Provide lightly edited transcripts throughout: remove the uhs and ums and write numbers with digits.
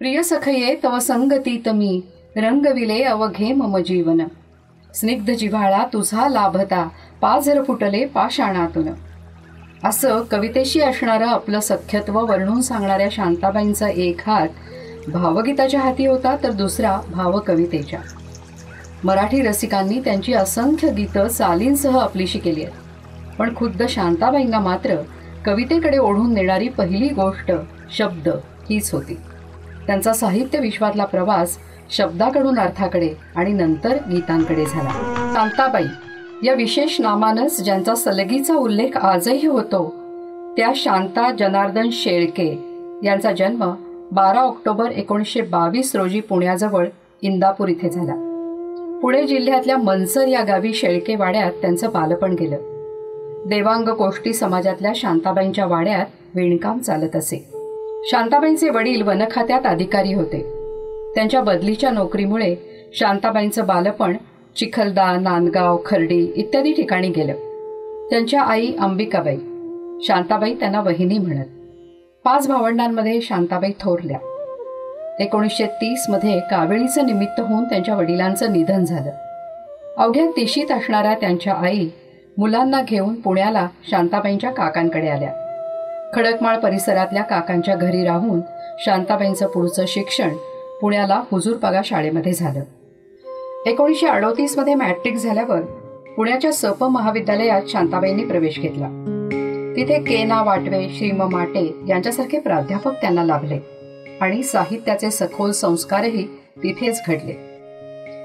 प्रिय सखये तव संगतीत मी रंगविले अवघे मम जीवन. स्निग्ध जिव्हाळा तुझा लाभता पाझर फुटले पाषाणातून. असं कवितेशी असणारं आपलं सख्यत्व वर्णून सांगणाऱ्या शांताबाईंचा एक हात भावगीताच्या हाती होता तर दुसरा भावकवितेच्या. मराठी रसिकांनी त्यांची असंख्य गीतं चालींसह आपलीशी केली आहेत. पण खुद्द शांताबाईंना मात्र कवितेकडे ओढून नेणारी पहिली गोष्ट शब्द हीच होती. त्यांचा साहित्य विश्वातला प्रवास शब्दाकडून अर्थाकडे आणि नंतर गीतांकडे झाला. शांताबाई या विशेष नामानंच ज्यांचा सलगीचा उल्लेख आजही होतो त्या शांता जनार्दन शेळके यांचा जन्म 12 ऑक्टोबर 1922 रोजी पुण्याजवळ इंदापूर इथे झाला. पुणे जिल्ह्यातल्या मनसर या गावी शेळके वाड्यात त्यांचं बालपण गेलं. देवांग कोष्टी समाजातल्या शांताबाईंच्या वाड्यात विणकाम चालत असे. शांताबाईंचे वडील वनखात्यात अधिकारी होते. त्यांच्या बदलीच्या नोकरीमुळे शांताबाईंचं बालपण चिखलदा, नांदगाव, खर्डी इत्यादी ठिकाणी गेलं. त्यांच्या आई अंबिकाबाई, शांताबाई त्यांना वहिनी म्हणत. 5 भावंडांमध्ये शांताबाई थोरल्या. 1930 मध्ये कावेळीचं निमित्त होऊन त्यांच्या वडिलांचं निधन झालं. अवघ्या 30शीत असणाऱ्या त्यांच्या आई मुलांना घेऊन पुण्याला शांताबाईंच्या काकांकडे आल्या. खडकमाळ परिसरातल्या काकांच्या घरी राहून शांताबाईंचं पुढचं शिक्षण पुण्याला हुजूरपागा शाळेमध्ये झालं. 1938 मध्ये मॅट्रिक झाल्यावर पुण्याच्या सप महाविद्यालयात शांताबाईंनी प्रवेश घेतला. तिथे के.ना. वाटवे, श्रीम माटे यांच्यासारखे प्राध्यापक त्यांना लाभले आणि साहित्याचे सखोल संस्कारही तिथेच घडले.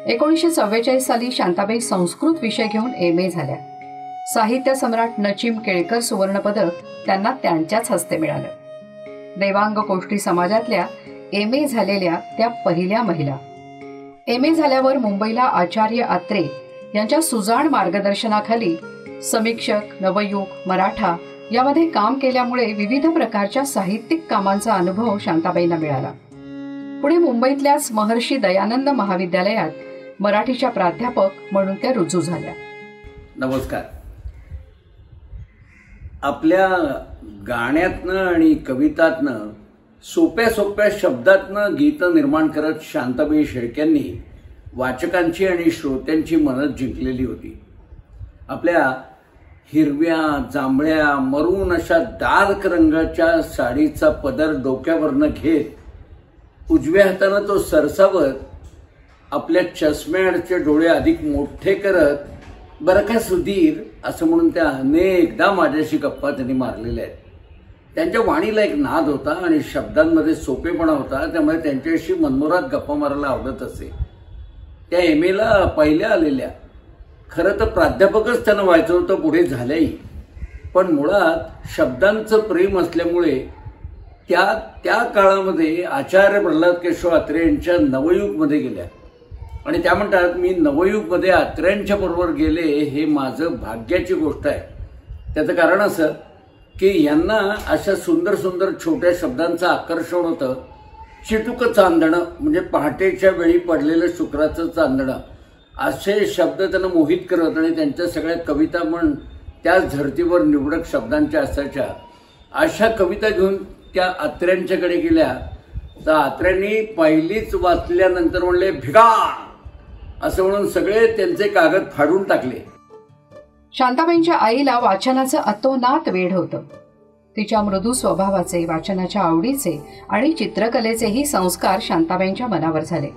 1944 साली शांताबाई संस्कृत विषय घेऊन M.A. झाल्या. साहित्य सम्राट नचिम केळकर सुवर्णपदक त्यांना त्यांच्याच हस्ते मिळालं. देवांग कोष्टी समाजातल्या M.A. झालेल्या त्या पहिल्या महिला. M.A. झाल्यावर मुंबईला आचार्य आत्रे यांच्या सुजाण मार्गदर्शनाखाली समीक्षक, नवयुग, मराठा यामध्ये काम केल्यामुळे विविध प्रकारच्या साहित्यिक कामांचा अनुभव शांताबाईंना मिळाला. पुढे मुंबईतल्याच महर्षी दयानंद महाविद्यालयात मराठीच्या प्राध्यापक म्हणून त्या रुजू झाल्या. नमस्कार. आपल्या गाण्यातनं आणि कवितातनं सोप्या सोप्या शब्दातनं गीतं निर्माण करत शांताबाई शेळक्यांनी वाचकांची आणि श्रोत्यांची मनं जिंकलेली होती. आपल्या हिरव्या, जांभळ्या, मरून अशा डार्क रंगाच्या साडीचा पदर डोक्यावरनं घेत उजव्या हातानं तो सरसावत आपल्या चष्म्याआडचे डोळे अधिक मोठे करत बरं का सुधीर असं म्हणून त्या अनेकदा माझ्याशी गप्पा त्यांनी मारलेल्या आहेत. त्यांच्या वाणीला एक नाद होता आणि शब्दांमध्ये सोपेपणा होता, त्यामुळे त्यांच्याशी मनमुराद गप्पा मारायला आवडत असे. त्या M.A.ला पहिल्या आलेल्या. खरं तर प्राध्यापकच त्यांना व्हायचं होतं, पुढे झाल्याही. पण मुळात शब्दांचं प्रेम असल्यामुळे त्या काळामध्ये आचार्य प्रल्हाद केशव आत्रे यांच्या नवयुगमध्ये गेल्या आणि त्या म्हणतात मी नवयुगमध्ये आत्र्यांच्या बरोबर गेले हे माझं भाग्याची गोष्ट आहे. त्याचं कारण असं की यांना अशा सुंदर सुंदर छोट्या शब्दांचं आकर्षण होतं. चिटुक चांदणं म्हणजे पहाटेच्या वेळी पडलेलं शुक्राचं चांदणं असे शब्द त्यांना मोहित करत आणि त्यांच्या सगळ्या कविता पण त्याच धर्तीवर निवडक शब्दांच्या असायच्या. अशा कविता घेऊन त्या आत्र्यांच्याकडे गेल्या तर आत्र्यांनी पहिलीच वाचल्यानंतर म्हणले भिगा असं म्हणून सगळे त्यांचे कागद फाडून टाकले. शांताबाईंच्या आईला वाचनाचं अतोनात वेड होतं. तिच्या मृदू स्वभावाचे, वाचनाच्या आवडीचे आणि चित्रकलेचेही संस्कार शांताबाईंच्या मनावर झाले.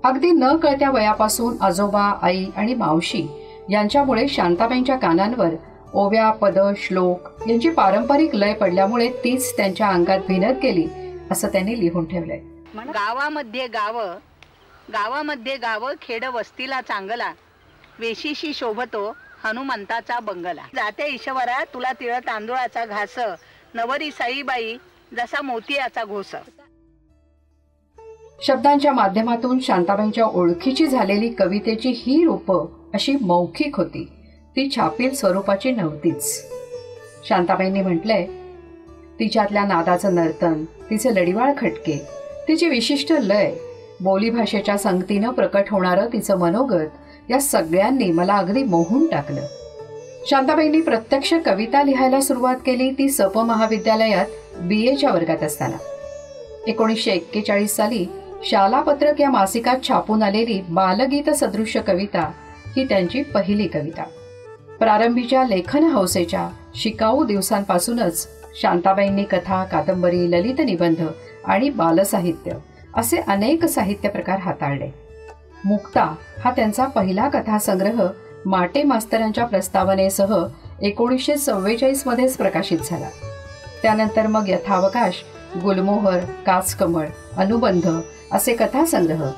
अगदी न कळत्या वयापासून आजोबा, आई आणि मावशी यांच्यामुळे शांताबाईंच्या कानांवर ओव्या, पद, श्लोक यांची पारंपरिक लय पडल्यामुळे तीच त्यांच्या अंगात भिनत गेली असं त्यांनी लिहून ठेवलंय. गावामध्ये गाव खेड वस्तीला चांगला, वेशीशी शोभतो हनुमंताचा बंगला. जाते ईश्वरा तुला तिळ तांदूळाचा घास, नवरी साईबाई जसा मोतियाचा घोस. शब्दांच्या माध्यमातून शांताबाईंच्या ओळखीची झालेली कवितेची ही रूपं अशी मौखिक होती, ती छापील स्वरूपाची नव्हतीच. शांताबाईंनी म्हटलंय, तिच्यातल्या नादाचं नर्तन, तिचे लढीवाळ खटके, तिची विशिष्ट लय, बोलीभाषेच्या संगतीनं प्रकट होणारं तिचं मनोगत या सगळ्यांनी मला अगदी मोहून टाकलं. शांताबाईंनी प्रत्यक्ष कविता लिहायला सुरुवात केली ती सप महाविद्यालयात BA च्या वर्गात असताना. 1941 साली शालापत्रक या मासिकात छापून आलेली बालगीत सदृश्य कविता ही त्यांची पहिली कविता. प्रारंभीच्या लेखन हौसेच्या शिकाऊ दिवसांपासूनच शांताबाईंनी कथा, कादंबरी, ललित निबंध आणि बालसाहित्य असे अनेक साहित्य प्रकार हाताळले. मुक्ता हा त्यांचा पहिला कथासंग्रह माटे मास्तरांच्या प्रस्तावनेसह 1944 मध्येच प्रकाशित झाला. त्यानंतर मग यथावकाश, गुलमोहर, काचकमळ, अनुबंध असे कथासंग्रह,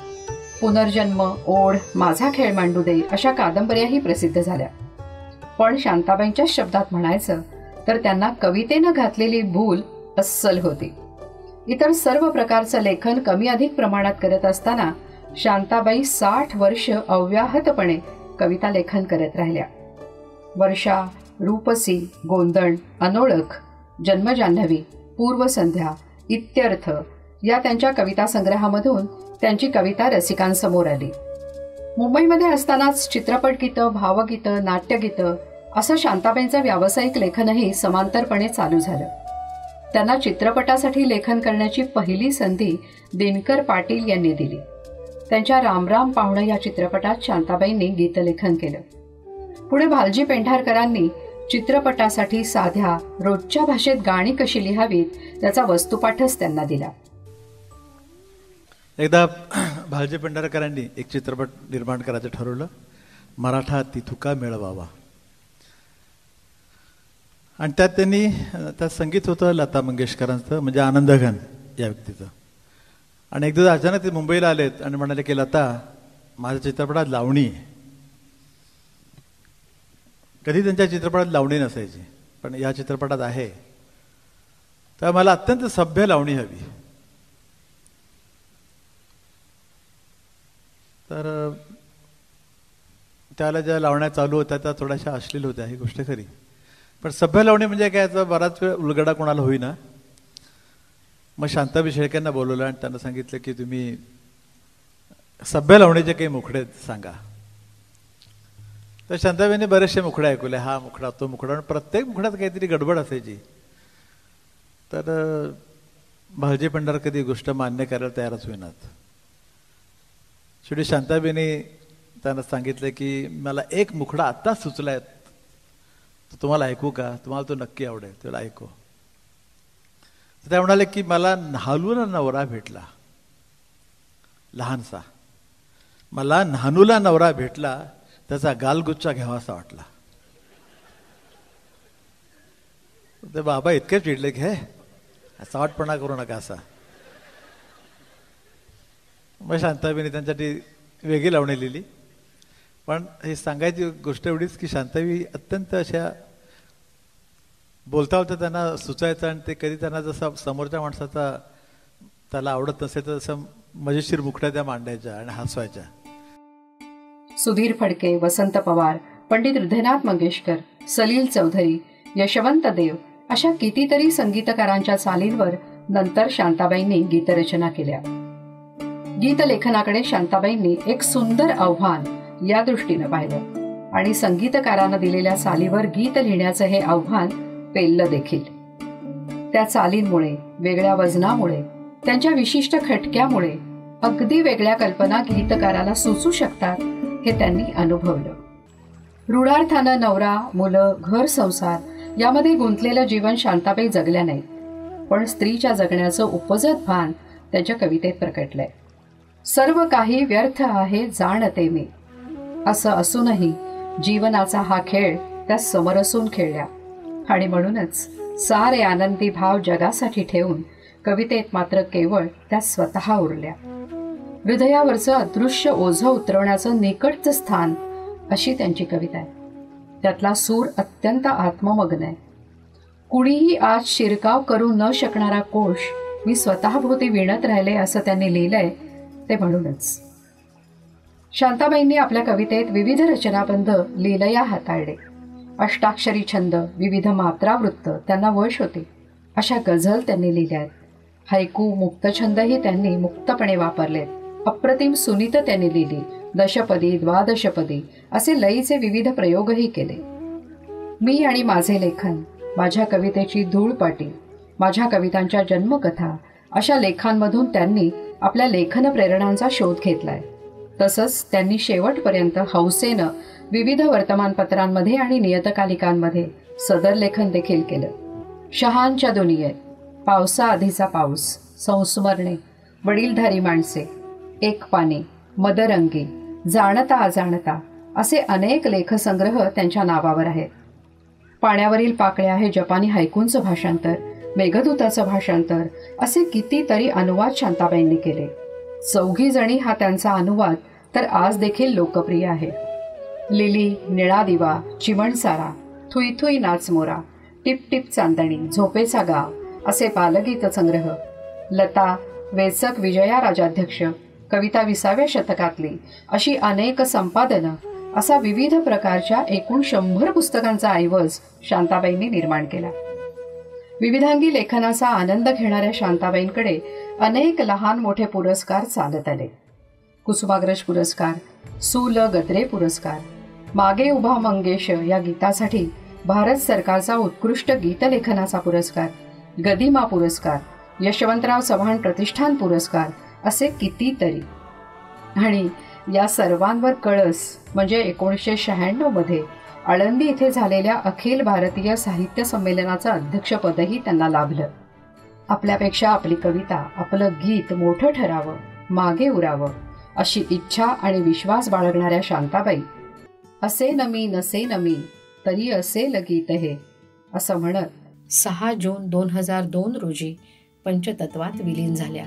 पुनर्जन्म, ओढ, माझा खेळ मांडू दे अशा कादंबऱ्याही प्रसिद्ध झाल्या. पण शांताबाईंच्या शब्दात म्हणायचं तर त्यांना कवितेनं घातलेली भूल अस्सल होती. इतर सर्व प्रकारचं लेखन कमी अधिक प्रमाणात करत असताना शांताबाई 60 वर्ष अव्याहतपणे कविता लेखन करत राहिल्या. वर्षा, रूपसी, गोंदण, अनोळख, जन्मजान्हवी, पूर्वसंध्या, इत्यर्थ या त्यांच्या कविता संग्रहामधून त्यांची कविता रसिकांसमोर आली. मुंबईमध्ये असतानाच चित्रपट गीतं, भावगीतं, नाट्यगीतं असं शांताबाईंचं व्यावसायिक लेखनही समांतरपणे चालू झालं. त्यांना चित्रपटासाठी लेखन करण्याची पहिली संधी दिनकर पाटील यांनी दिली. त्यांच्या राम राम पाहुणं या चित्रपटात शांताबाईंनी गीतलेखन केलं. पुढे भालजी पेंढारकरांनी चित्रपटासाठी साध्या रोजच्या भाषेत गाणी कशी लिहावीत याचा वस्तुपाठच त्यांना दिला. एकदा भालजी पेंढारकरांनी एक चित्रपट निर्माण करायचं ठरवलं, मराठा तिथुका मेळवावा. आणि त्यात त्यात संगीत होतं लता मंगेशकरांचं, म्हणजे आनंदघन या व्यक्तीचं. आणि एकदा अचानक ते मुंबईला आलेत आणि म्हणाले की लता, माझ्या चित्रपटात लावणी आहे. कधी त्यांच्या चित्रपटात लावणी नसायची, पण या चित्रपटात आहे, तर मला अत्यंत सभ्य लावणी हवी. तर त्याला ज्या लावण्या चालू होत्या त्या थोड्याशा अश्लील होत्या, ही गोष्ट खरी. पण सभ्य लावणी म्हणजे काय, याचा बराच वेळ उलगडा कोणाला होईना. मग शांताबाई शेळकेंना बोलवलं आणि त्यांना सांगितलं की तुम्ही सभ्य लावणीचे काही मुखडे सांगा. तर शांताबाईंनी बरेचसे मुखडे ऐकवले, हा मुखडा, तो मुखडा, आणि प्रत्येक मुखड्यात काहीतरी गडबड असायची. तर भालजी पेंढार कधी गोष्ट मान्य करायला तयारच होईनात. शेवटी शांताबाईंनी त्यांना सांगितलं की मला एक मुखडा आत्ता सुचलाय, तो तुम्हाला ऐकू का, तुम्हाला तो नक्की आवडेल, त्याला ऐकू. त्या म्हणाले की मला न्हालूला नवरा भेटला लहानसा, मला न्हानूला नवरा भेटला, त्याचा गालगुच्चा घ्यावासा वाटला. ते बाबा इतके चिडले की हे सावटपणा करू नका असा. मग शांताबाईंनी त्यांच्यासाठी वेगळी लावणी लिहिली. पण हे सांगायची गोष्ट एवढीच की शांताबाई अत्यंत अशा बोलता बोलता त्यांना सुचायचं, आणि ते कधी त्यांना जसं समोरच्या माणसाचा त्याला आवडत नसेल तर तसं मजेशीर मुखड्या त्या मांडायच्या आणि हसवायच्या. सुधीर फडके, वसंत पवार, पंडित हृदयनाथ मंगेशकर, सलील चौधरी, यशवंत देव अशा कितीतरी संगीतकारांच्या चालींवर नंतर शांताबाईंनी गीतरचना केल्या. गीतलेखनाकडे शांताबाईंनी एक सुंदर आव्हान या दृष्टीनं पाहिलं आणि संगीतकारांना दिलेल्या चालीवर गीत लिहिण्याचं हे आव्हान पेललं देखील. त्या चालींमुळे, वेगळ्या वजनामुळे, त्यांच्या विशिष्ट खटक्यामुळे अगदी वेगळ्या कल्पना गीतकाराला सुचू शकतात हे त्यांनी अनुभवलं. रूढार्थानं नवरा, मुलं, घर संसार यामध्ये गुंतलेलं जीवन शांताबाई जगल्या नाहीत, पण स्त्रीच्या जगण्याचं उपजत भान त्यांच्या कवितेत प्रकटलंय. सर्व काही व्यर्थ आहे जाणते मी, असं असूनही जीवनाचा हा खेळ त्या समरसून खेळल्या. आणि म्हणूनच सारे आनंदी भाव जगासाठी ठेवून कवितेत मात्र केवळ त्या स्वतः उरल्या. हृदयावरचं अदृश्य ओझं उतरवण्याचं निकटचं स्थान अशी त्यांची कविता आहे. त्यातला सूर अत्यंत आत्ममग्न आहे. कुणीही आज शिरकाव करू न शकणारा कोश मी स्वतःभोवती विणत राहिले असं त्यांनी लिहिलंय. ते म्हणूनच शांताबाईंनी आपल्या कवितेत विविध रचनाबंध लीलया हाताळले. अष्टाक्षरी छंद, विविध मात्रावृत्त त्यांना वश होते अशा गझल त्यांनी लिहिल्या आहेत. हैकू, मुक्तछंदही त्यांनी मुक्तपणे वापरलेत. अप्रतिम सुनीत त्यांनी लिहिली. दशपदी, द्वादशपदी असे लयीचे विविध प्रयोगही केले. मी आणि माझे लेखन, माझ्या कवितेची धूळपाटी, माझ्या कवितांच्या जन्मकथा अशा लेखांमधून त्यांनी आपल्या लेखन प्रेरणांचा शोध घेतलाय. तसंच त्यांनी शेवटपर्यंत हौसेनं विविध वर्तमानपत्रांमध्ये आणि नियतकालिकांमध्ये सदर लेखन देखील केलं. शहांच्या दुनियेत, पावसाआधीचा पाऊस, संस्मरणे, वडीलधारी माणसे, एक पाने, मदरंगी, जाणता अजाणता असे अनेक लेखसंग्रह त्यांच्या नावावर आहेत. पाण्यावरील पाकळ्या हे जपानी हायकूंचं भाषांतर, मेघदूताचं भाषांतर असे कितीतरी अनुवाद शांताबाईंनी केले. 4 जणी हा त्यांचा अनुवाद तर आज देखील लोकप्रिय आहे. लिली, निळा दिवा, चिमणसारा, थुई थुई नाचमोरा, टिप टिप चांदणी, झोपेचा गाव असे बालगीत संग्रह, लता, वेचक विजया राजाध्यक्ष, कविता 20व्या शतकातली अशी अनेक संपादनं असा विविध प्रकारच्या एकूण 100 पुस्तकांचा ऐवज शांताबाईंनी निर्माण केला. विविधांगी लेखनाचा आनंद घेणाऱ्या शांताबाईंकडे अनेक लहान मोठे पुरस्कार चालत आले. कुसुमाग्रज पुरस्कार, सु. ल. गद्रे पुरस्कार, मागे उभा मंगेश या गीतासाठी भारत सरकारचा उत्कृष्ट गीतलेखनाचा पुरस्कार, गदिमा पुरस्कार, यशवंतराव चव्हाण प्रतिष्ठान पुरस्कार असे कितीतरी. आणि या सर्वांवर कळस म्हणजे 1996 मध्ये आळंदी इथे झालेल्या अखिल भारतीय साहित्य संमेलनाचं अध्यक्षपदही त्यांना लाभलं. आपल्यापेक्षा आपली कविता, आपलं गीत मोठं ठरावं, मागे उरावं अशी इच्छा आणि विश्वास बाळगणाऱ्या शांताबाई असे नमी नसे नमी तरी असेल गीत हे असं म्हणत 6 जून 2002 रोजी पंचतत्वात विलीन झाल्या.